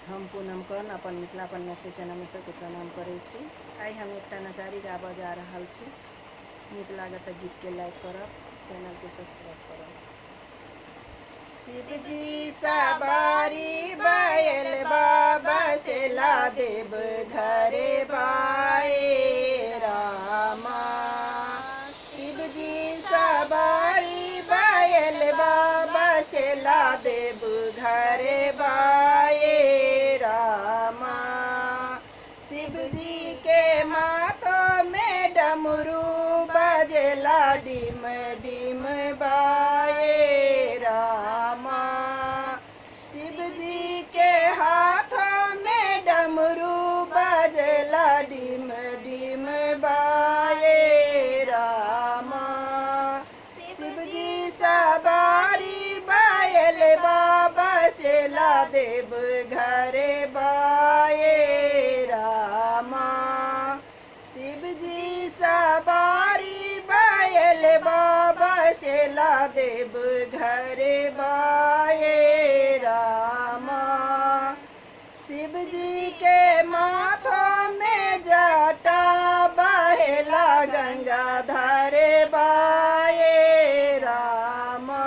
हम पूनम कौन अपन मिथिलापन मैथिली चैनल में सबके प्रणाम करै छी। आई हम एकटा नचारी गाबऽ जा रहल छी। नीक लागत तऽ गीत के लाइक करब, चैनल के सब्सक्राइब करब। शिवजी सवारी बैल बाबा से ला देव घरे बाए रामा। शिवजी सवारी बैल बाबा से ला देव घरे बाए रामा। शिवजी के माथों में डमरू बजेला डिम डिम बाए रामा। शिवजी के हाथों में डमरू बजेला डिम डिम बाए रामा। शिवजी सवारी बैल बाबा से ला देव घरे बाए रामा। शिवजी सवारी बैल बाबा से ला देव घरे बाए रामा। शिवजी के माथों में जटा बहेला गंगा धारे बाए रामा।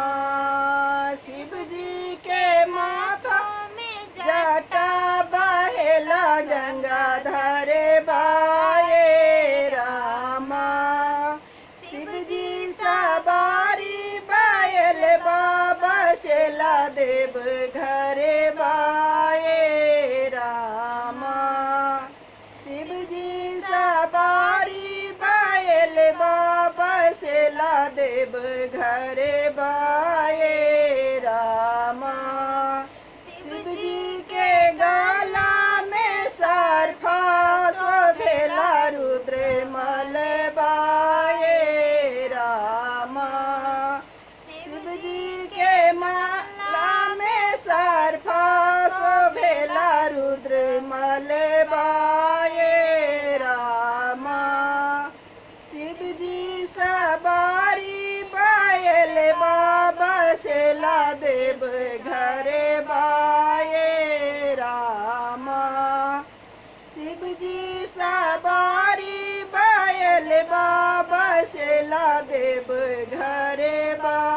शिवजी के माथों में जटा बहेला गंगा धारे बाए रामा। शिवजी सवारी बैल बाबा से ला देव घरे बाए रामा। शिवजी सवारी बैल बाबा से ला देव घरे बाए रामा। शिवजी के गला में सर्फा शोभेला रुद्र मल बाए रामा। शिवजी के माला में सर्फा शोभेला रुद्र मल बाए रामा। शिवजी सवारी बैल बाबा से ला देव घरे बाए रामा। शिवजी सवारी बैल बाबा से ला देव घरे बाए